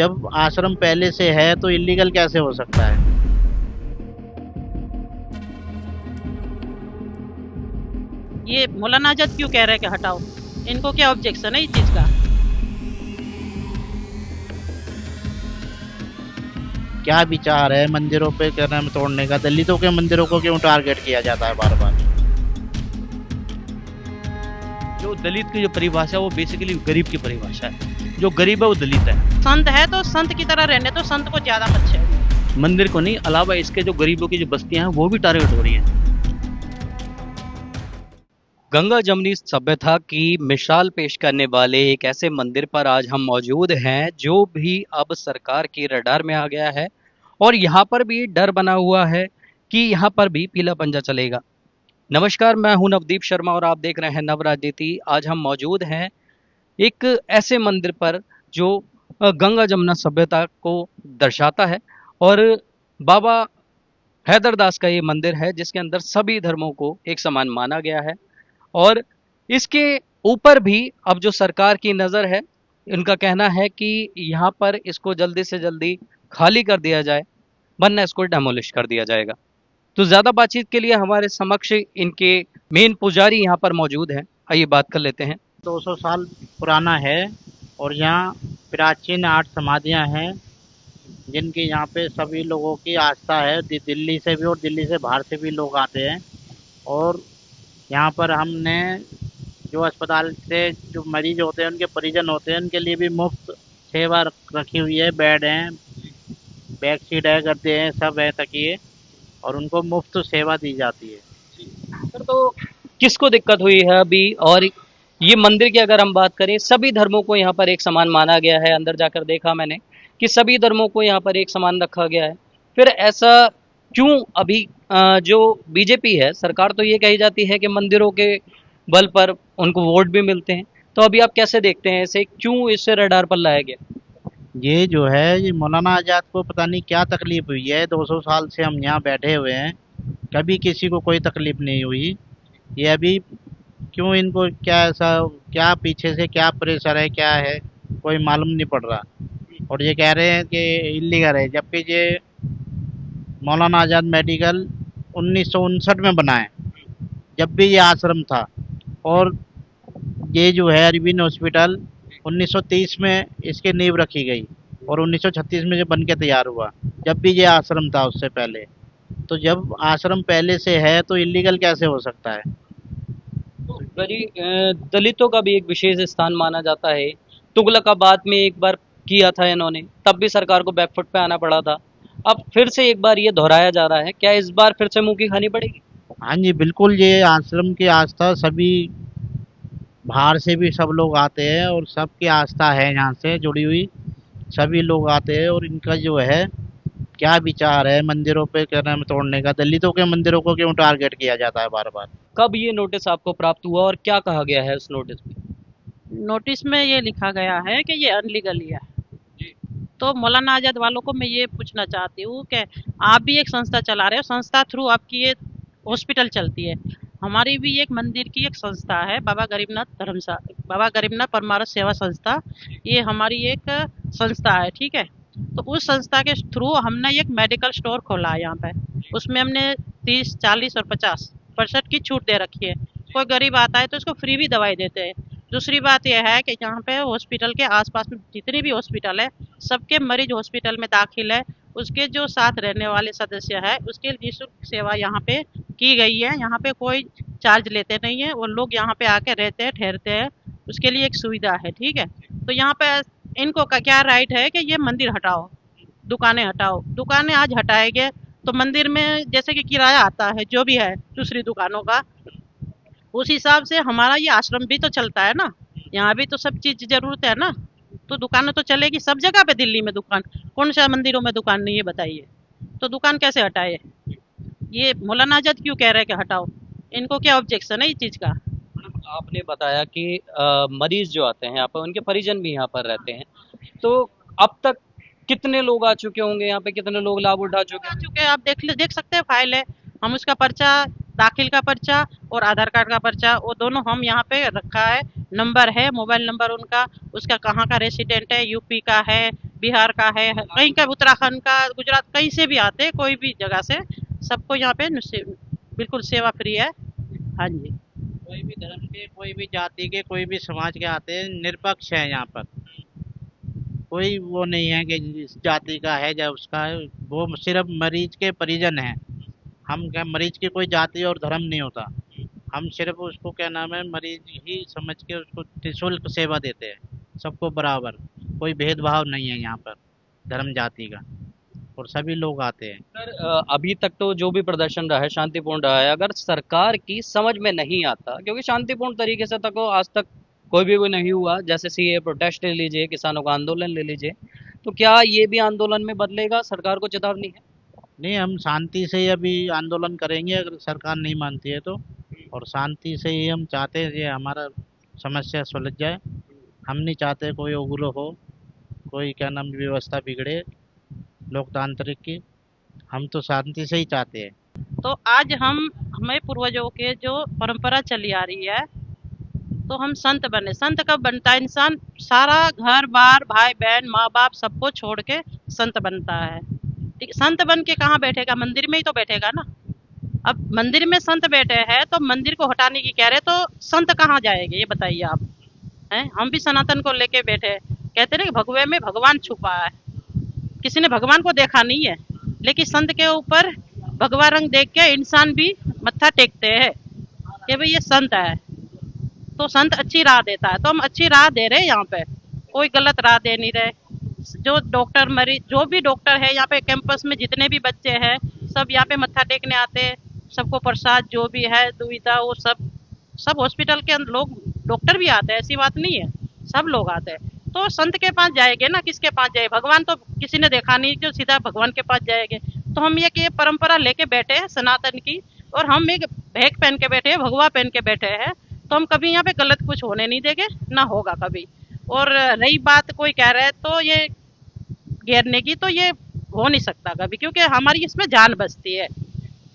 जब आश्रम पहले से है तो इलीगल कैसे हो सकता है? ये मौलाना आजाद क्यों कह रहे हैं कि हटाओ? इनको क्या ऑब्जेक्शन है इस चीज का? क्या विचार है मंदिरों पे कदम तोड़ने का? दलितों के मंदिरों को क्यों टारगेट किया जाता है बार बार? जो दलित की जो परिभाषा है वो बेसिकली गरीब की परिभाषा है। जो गरीब है वो दलित है। संत है तो संत की तरह रहने तो संत को ज्यादा मत छेड़ो। मंदिर को नहीं, अलावा इसके जो गरीबों की जो बस्तियां हैं वो भी टारगेट हो रही हैं। गंगा जमुनी सभ्यता की मिसाल पेश करने वाले एक ऐसे मंदिर पर आज हम मौजूद हैं जो भी अब सरकार की रडार में आ गया है और यहाँ पर भी डर बना हुआ है कि यहाँ पर भी पीला पंजा चलेगा। नमस्कार, मैं हूं नवदीप शर्मा और आप देख रहे हैं नव राजनीति। आज हम मौजूद हैं एक ऐसे मंदिर पर जो गंगा जमुना सभ्यता को दर्शाता है और बाबा हैदरदास का ये मंदिर है जिसके अंदर सभी धर्मों को एक समान माना गया है और इसके ऊपर भी अब जो सरकार की नज़र है, इनका कहना है कि यहाँ पर इसको जल्दी से जल्दी खाली कर दिया जाए, वरना इसको डेमोलिश कर दिया जाएगा। तो ज़्यादा बातचीत के लिए हमारे समक्ष इनके मेन पुजारी यहाँ पर मौजूद हैं। आइए बात कर लेते हैं। 200 साल पुराना है और यहाँ प्राचीन 8 समाधियाँ हैं जिनकी यहाँ पे सभी लोगों की आस्था है। दिल्ली से भी और दिल्ली से बाहर से भी लोग आते हैं। और यहाँ पर हमने जो अस्पताल से जो मरीज होते हैं उनके परिजन होते हैं उनके लिए भी मुफ्त सेवा रखी हुई है। बेड हैं, बैक सीट है, गद्दे हैं, सब है, तकिए, और उनको मुफ्त सेवा दी जाती है। सर, तो किसको दिक्कत हुई है अभी? और ये मंदिर की अगर हम बात करें, सभी धर्मों को यहाँ पर एक समान माना गया है। अंदर जाकर देखा मैंने कि सभी धर्मों को यहाँ पर एक समान रखा गया है। फिर ऐसा क्यों अभी जो बीजेपी है, सरकार तो ये कही जाती है कि मंदिरों के बल पर उनको वोट भी मिलते हैं, तो अभी आप कैसे देखते हैं इसे? क्यों इसे रडार पर लाया गया? ये जो है ये मौलाना आज़ाद को पता नहीं क्या तकलीफ हुई है। 200 साल से हम यहाँ बैठे हुए हैं, कभी किसी को कोई तकलीफ नहीं हुई। ये अभी क्यों, इनको क्या ऐसा, क्या पीछे से क्या प्रेशर है, क्या है, कोई मालूम नहीं पड़ रहा। और ये कह रहे हैं कि इलीगल है, जबकि ये मौलाना आज़ाद मेडिकल 1959 में बना है, जब भी ये आश्रम था। और ये जो है अरविंद हॉस्पिटल 1930 में इसकी नींव रखी गई और 1936 में ये बन के तैयार हुआ, जब भी ये आश्रम था उससे पहले। तो जब आश्रम पहले से है तो इलीगल कैसे हो सकता है? दलितों का भी एक विशेष स्थान माना जाता है। तुगलकाबाद में एक बार किया था इन्होंने, तब भी सरकार को बैकफुट पे आना पड़ा था। अब फिर से एक बार ये दोहराया जा रहा है, क्या इस बार फिर से मुंह की खानी पड़ेगी? हाँ जी, बिल्कुल। ये आश्रम की आस्था सभी, बाहर से भी सब लोग आते हैं और सबकी आस्था है यहाँ से जुड़ी हुई। सभी लोग आते हैं और इनका जो है क्या विचार है मंदिरों पे कदम तोड़ने का? दलितों के मंदिरों को क्यों टारगेट किया जाता है बार बार? कब ये नोटिस आपको प्राप्त हुआ और क्या कहा गया है उस नोटिस में? नोटिस में ये लिखा गया है कि ये अनलीगल है। तो मौलाना आजाद वालों को मैं ये पूछना चाहती हूँ कि आप भी एक संस्था चला रहे हो, संस्था थ्रू आपकी ये हॉस्पिटल चलती है। हमारी भी एक मंदिर की एक संस्था है, बाबा गरीबनाथ परमार्थ सेवा संस्था। ये हमारी एक संस्था है, ठीक है। तो उस संस्था के थ्रू हमने एक मेडिकल स्टोर खोला है यहाँ पे। उसमें हमने 30, 40 और 50% की छूट दे रखी है। कोई गरीब आता है तो उसको फ्री भी दवाई देते हैं। दूसरी बात यह है कि यहाँ पे हॉस्पिटल के आसपास में जितनी भी हॉस्पिटल है, सबके मरीज हॉस्पिटल में दाखिल है। उसके जो साथ रहने वाले सदस्य है उसके निःशुल्क सेवा यहाँ पे की गई है। यहाँ पे कोई चार्ज लेते नहीं है, वो लोग यहाँ पे आके रहते हैं, ठहरते हैं, उसके लिए एक सुविधा है, ठीक है। तो यहाँ पे इनको का क्या राइट है कि ये मंदिर हटाओ, दुकानें हटाओ। दुकानें आज हटाएंगे तो मंदिर में जैसे कि किराया आता है जो भी है दूसरी दुकानों का, उस हिसाब से हमारा ये आश्रम भी तो चलता है ना। यहाँ भी तो सब चीज जरूरत है ना, तो दुकानें तो चलेगी सब जगह पे। दिल्ली में दुकान, कौन सा मंदिरों में दुकान नहीं है बताइए? तो दुकान कैसे हटाए? ये मौलाना आजाद क्यों कह रहे हैं कि हटाओ? इनको क्या ऑब्जेक्शन है इस चीज का? आपने बताया कि मरीज जो आते हैं यहाँ पर उनके परिजन भी यहाँ पर रहते हैं, तो अब तक कितने लोग आ चुके होंगे यहाँ पे? कितने लोग लाभ उठा चुके आ हैं? चुके हैं, आप देख सकते हैं, फाइल है। हम उसका पर्चा, दाखिल का पर्चा और आधार कार्ड का पर्चा, वो दोनों हम यहाँ पे रखा है। नंबर है, मोबाइल नंबर उनका, उसका कहाँ का रेसिडेंट है, यूपी का है बिहार का है, कहीं का, उत्तराखंड का, गुजरात, कहीं से भी आते हैं, कोई भी जगह से, सबको यहाँ पे बिल्कुल सेवा फ्री है। हाँ जी। कोई भी धर्म के, कोई भी जाति के, कोई भी समाज के आते हैं, निरपक्ष है यहाँ पर। कोई वो नहीं है कि इस जाति का है या उसका है, वो सिर्फ मरीज के परिजन हैं। हम क्या, मरीज की कोई जाति और धर्म नहीं होता। हम सिर्फ उसको क्या नाम है, मरीज ही समझ के उसको निःशुल्क सेवा देते हैं, सबको बराबर। कोई भेदभाव नहीं है यहाँ पर धर्म जाति का, और सभी लोग आते हैं। सर अभी तक तो जो भी प्रदर्शन रहा है शांतिपूर्ण रहा है। अगर सरकार की समझ में नहीं आता, क्योंकि शांतिपूर्ण तरीके से तक आज तक कोई भी वो नहीं हुआ, जैसे सीए प्रोटेस्ट ले लीजिए, किसानों का आंदोलन ले लीजिए, तो क्या ये भी आंदोलन में बदलेगा? सरकार को चेतावनी है। नहीं, हम शांति से ही अभी आंदोलन करेंगे अगर सरकार नहीं मानती है तो। और शांति से ही हम चाहते हैं कि हमारा समस्या सुलझ जाए। हम नहीं चाहते कोई उग्र हो, कोई क्या नाम व्यवस्था बिगड़े लोकतांत्रिक की। हम तो शांति से ही चाहते हैं। तो आज हम, हमें पूर्वजों के जो परंपरा चली आ रही है, तो हम संत बने। संत कब बनता है इंसान? सारा घर बार, भाई बहन, माँ बाप सबको छोड़ के संत बनता है। ठीक, संत बन के कहाँ बैठेगा? मंदिर में ही तो बैठेगा ना। अब मंदिर में संत बैठे हैं तो मंदिर को हटाने की कह रहे, तो संत कहाँ जाएंगे ये बताइए आप? हैं, हम भी सनातन को लेके बैठे हैं। कहते ना कि भगवे में भगवान छुपा है। किसी ने भगवान को देखा नहीं है, लेकिन संत के ऊपर भगवा रंग देख के इंसान भी मत्था टेकते हैं कि भाई ये संत है। तो संत अच्छी राह देता है, तो हम अच्छी राह दे रहे हैं यहाँ पे, कोई गलत राह दे नहीं रहे। जो डॉक्टर, मरीज, जो भी डॉक्टर है यहाँ पे, कैंपस में जितने भी बच्चे हैं, सब यहाँ पे मत्था टेकने आते हैं। सबको प्रसाद जो भी है, दुविधा, वो सब हॉस्पिटल के अंदर लोग, डॉक्टर भी आते हैं, ऐसी बात नहीं है, सब लोग आते हैं। तो संत के पास जाएंगे ना, किसके पास जाए? भगवान तो किसी ने देखा नहीं, जो सीधा भगवान के पास जाएंगे। तो हम ये परंपरा लेके बैठे हैं सनातन की, और हम एक भेक पहन के बैठे हैं, भगवा पहन के बैठे हैं। तो हम कभी यहाँ पे गलत कुछ होने नहीं देंगे, ना होगा कभी। और रही बात कोई कह रहा है तो ये घेरने की, तो ये हो नहीं सकता कभी, क्योंकि हमारी इसमें जान बचती है।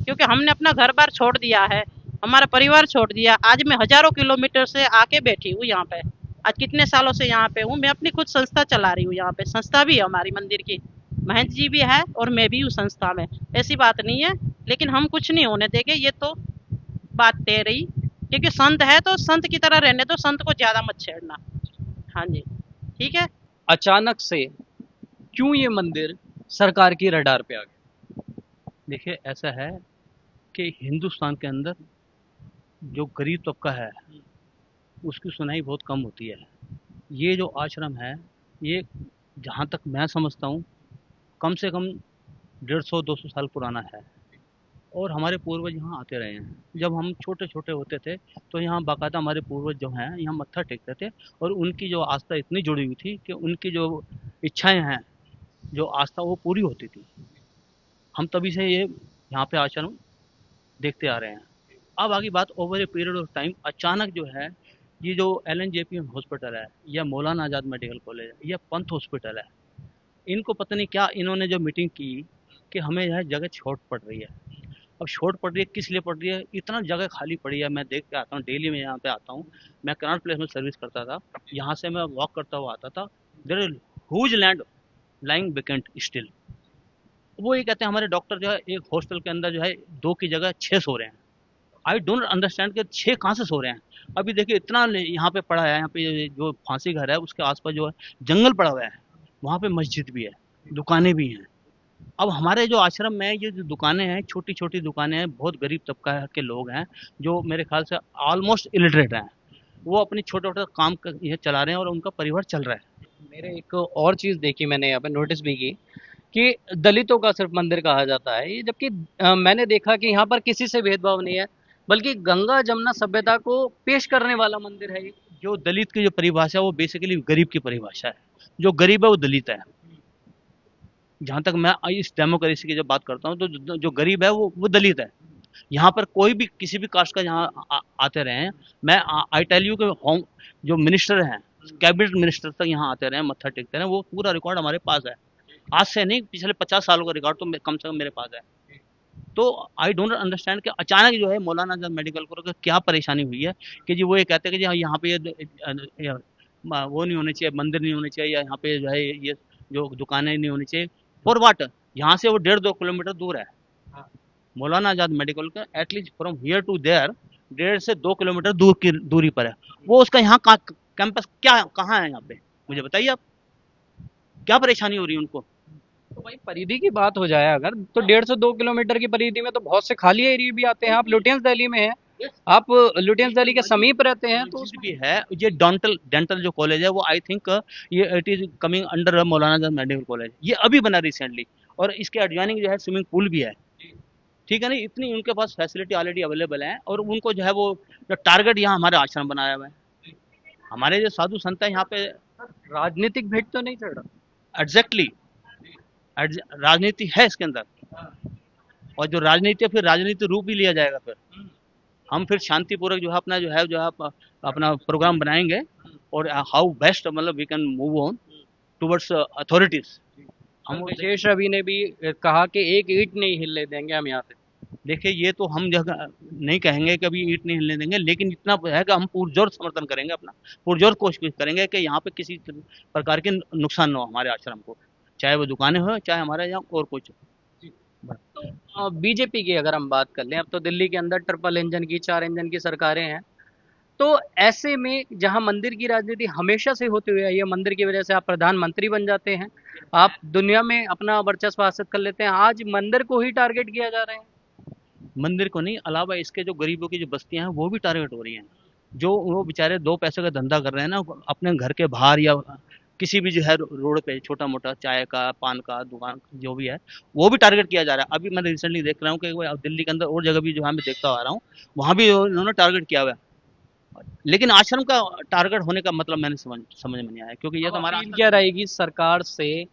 क्योंकि हमने अपना घर बार छोड़ दिया है, हमारा परिवार छोड़ दिया। आज मैं हजारों किलोमीटर से आके बैठी हूँ यहाँ पे। आज कितने सालों से यहाँ पे हूँ। मैं अपनी खुद संस्था चला रही हूँ यहाँ पे। संस्था भी है हमारी मंदिर की, महंत जी भी है और मैं भी हूँ संस्था में। ऐसी बात नहीं है, लेकिन हम कुछ नहीं होने देंगे, ये तो बात तय रही। क्योंकि संत है तो संत की तरह रहने दो, संत को ज्यादा मत छेड़ना। हाँ जी, ठीक है। अचानक से क्यों ये मंदिर सरकार की रडार पे आ गया? देखिए, ऐसा है कि हिंदुस्तान के अंदर जो गरीब तबका है उसकी सुनाई बहुत कम होती है। ये जो आश्रम है, ये जहाँ तक मैं समझता हूँ कम से कम 150-200 साल पुराना है, और हमारे पूर्वज यहाँ आते रहे हैं। जब हम छोटे छोटे होते थे तो यहाँ बाकायदा हमारे पूर्वज जो हैं यहाँ मत्था टेकते थे, और उनकी जो आस्था इतनी जुड़ी हुई थी कि उनकी जो इच्छाएं हैं, जो आस्था, वो पूरी होती थी। हम तभी से ये यहाँ पे आश्रम देखते आ रहे हैं। अब आगे बात, over a period of time अचानक जो है, ये जो LNJP हॉस्पिटल है, या मौलाना आज़ाद मेडिकल कॉलेज है, या पंथ हॉस्पिटल है, इनको पता नहीं क्या, इन्होंने जो मीटिंग की कि हमें यह जगह शॉर्ट पड़ रही है। अब शॉर्ट पड़ रही है, किस लिए पड़ रही है? इतना जगह खाली पड़ी है, मैं देख के आता हूँ, डेली मैं यहाँ पे आता हूँ। मैं कनॉट प्लेस में सर्विस करता था, यहाँ से मैं वॉक करता हुआ आता था। There is huge land lying vacant still. वो ये कहते हैं हमारे डॉक्टर जो है एक हॉस्टल के अंदर जो है 2 की जगह 6 सो रहे हैं। आई डोंट अंडरस्टैंड कि 6 कहाँ से सो रहे हैं। अभी देखिए इतना यहाँ पे पड़ा है, यहाँ पे जो फांसी घर है उसके आसपास जो है जंगल पड़ा हुआ है, वहाँ पे मस्जिद भी है, दुकानें भी हैं। अब हमारे जो आश्रम में ये जो दुकानें हैं, छोटी छोटी दुकानें हैं, बहुत गरीब तबका के लोग हैं जो मेरे ख्याल से ऑलमोस्ट इलिटरेट हैं, वो अपनी छोटा छोटा काम ये चला रहे हैं और उनका परिवार चल रहा है। मेरे एक और चीज देखी मैंने, यहाँ पे नोटिस भी की कि दलितों का सिर्फ मंदिर कहा जाता है ये, जबकि मैंने देखा कि यहाँ पर किसी से भेदभाव नहीं है, बल्कि गंगा जमुना सभ्यता को पेश करने वाला मंदिर है ये। जो दलित की जो परिभाषा है वो बेसिकली गरीब की परिभाषा है। जो गरीब है वो दलित है। जहाँ तक मैं इस डेमोक्रेसी की जब बात करता हूँ तो जो गरीब है वो दलित है। यहाँ पर कोई भी किसी भी कास्ट का यहाँ आते रहे हैं, मैं आई टेल यू कि होम जो मिनिस्टर हैं, कैबिनेट मिनिस्टर तक यहाँ आते रहे, मत्था टेकते रहे, वो पूरा रिकॉर्ड हमारे पास है। आज से नहीं, पिछले 50 सालों का रिकॉर्ड तो कम से कम मेरे पास है। तो आई डोंट अंडरस्टैंड कि अचानक जो है मौलाना आज़ाद मेडिकल कॉलेज को क्या परेशानी हुई है कि जी वो ये कहते हैं कि जी यहाँ पे ये वो नहीं होने चाहिए, मंदिर नहीं होने चाहिए, या यहाँ पे जो है ये जो दुकानें नहीं होनी चाहिए। For what? यहाँ से वो 1.5-2 किलोमीटर दूर है मौलाना आजाद मेडिकल का, at least from here to there 1.5 से 2 किलोमीटर दूर की दूरी पर है वो। उसका यहाँ कैंपस क्या कहाँ है यहाँ पे, मुझे बताइए आप, क्या परेशानी हो रही है उनको? तो भाई परिधि की बात हो जाए अगर, तो 1.5 से 2 किलोमीटर की परिधि में तो बहुत से खाली एरिया भी आते हैं। आप लुटियंस दिल्ली में हैं, आप लुटियंस दिल्ली के समीप रहते हैं, तो कुछ भी है। ये डेंटल जो कॉलेज है वो आई थिंक ये it is coming under Maulana Azad medical college, ये अभी बना रिसेंटली, और इसके एडजॉइनिंग जो है स्विमिंग पूल भी है, ठीक है ना। इतनी उनके पास फैसिलिटी ऑलरेडी अवेलेबल है, और उनको जो है वो जो टारगेट यहाँ हमारे आश्रम बनाया हुआ है, हमारे जो साधु संत है यहाँ पे। राजनीतिक भेंट तो नहीं चढ़ रहा? एग्जैक्टली राजनीति है इसके अंदर, और जो राजनीति है फिर राजनीति रूप ही लिया जाएगा। फिर हम फिर शांतिपूर्वक जो है अपना प्रोग्राम बनाएंगे, और हाउ बेस्ट मतलब we can move on towards authorities. हम विशेष रवि ने भी कहा कि एक ईंट नहीं हिलने देंगे हम यहाँ से। देखिए ये तो हम जगह नहीं कहेंगे कि अभी ईंट नहीं हिलने देंगे, लेकिन इतना है कि हम पुरजोर समर्थन करेंगे, अपना पुरजोर कोशिश करेंगे कि यहाँ पे किसी प्रकार के नुकसान न हो हमारे आश्रम को, चाहे वो दुकानें हो चाहे हमारे यहाँ और कुछ। तो बीजेपी की अगर हम बात कर लें, अब तो दिल्ली के अंदर ट्रिपल इंजन की 4 इंजन की सरकारें हैं, तो ऐसे में जहां मंदिर की राजनीति हमेशा से होते हुए आई है, मंदिर की वजह से आप प्रधानमंत्री बन जाते हैं, आप दुनिया में अपना वर्चस्व हासिल कर लेते हैं, आज मंदिर को ही टारगेट किया जा रहा है। मंदिर को नहीं, अलावा इसके जो गरीबों की जो बस्तियां हैं वो भी टारगेट हो रही हैं, जो वो बेचारे 2 पैसे का धंधा कर रहे हैं ना अपने घर के बाहर, या किसी भी जो है रोड पे छोटा मोटा चाय का पान का दुकान जो भी है वो भी टारगेट किया जा रहा है। अभी मैं रिसेंटली देख रहा हूँ कि दिल्ली के अंदर और जगह भी जो है मैं देखता आ रहा हूँ, वहाँ भी उन्होंने टारगेट किया हुआ है, लेकिन आश्रम का टारगेट होने का मतलब मैंने समझ में नहीं आया, क्योंकि ये तो हमारा अपील क्या रहेगी सरकार से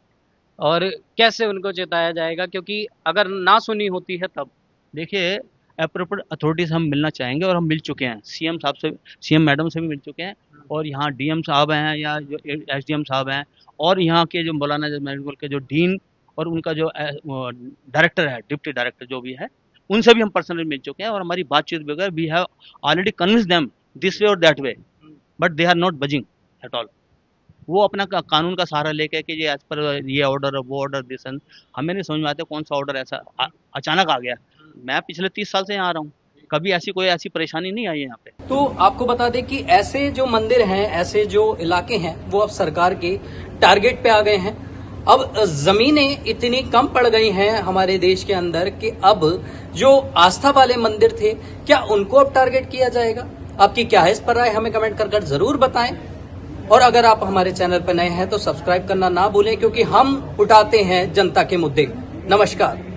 और कैसे उनको चेताया जाएगा, क्योंकि अगर ना सुनी होती है तब? देखिए अप्रोप्रिएट अथॉरिटीज हम मिलना चाहेंगे, और हम मिल चुके हैं सीएम साहब से, सीएम मैडम से भी मिल चुके हैं, और यहाँ डीएम साहब हैं या जो एसडीएम साहब हैं, और यहाँ के जो मौलाना आजाद मेडिकल के जो डीन और उनका जो डायरेक्टर है, डिप्टी डायरेक्टर जो भी है, उनसे भी हम पर्सनली मिल चुके हैं, और हमारी बातचीत वगैरह we have already convince them this way और that way, but they are not budging at all. वो अपना कानून का सहारा लेके कि ये एज पर ये ऑर्डर वो ऑर्डर दिस, हमें नहीं समझ में आता कौन सा ऑर्डर ऐसा अचानक आ गया। मैं पिछले 30 साल से यहाँ आ रहा हूँ, कभी कोई ऐसी परेशानी नहीं आई है यहाँ पे। तो आपको बता दें कि ऐसे जो मंदिर हैं, ऐसे जो इलाके हैं, वो अब सरकार के टारगेट पे आ गए हैं। अब जमीनें इतनी कम पड़ गई हैं हमारे देश के अंदर कि अब जो आस्था वाले मंदिर थे, क्या उनको अब टारगेट किया जाएगा? आपकी क्या है इस पर राय, हमें कमेंट कर जरूर बताएं। और अगर आप हमारे चैनल पर नए हैं तो सब्सक्राइब करना ना भूलें, क्योंकि हम उठाते हैं जनता के मुद्दे। नमस्कार।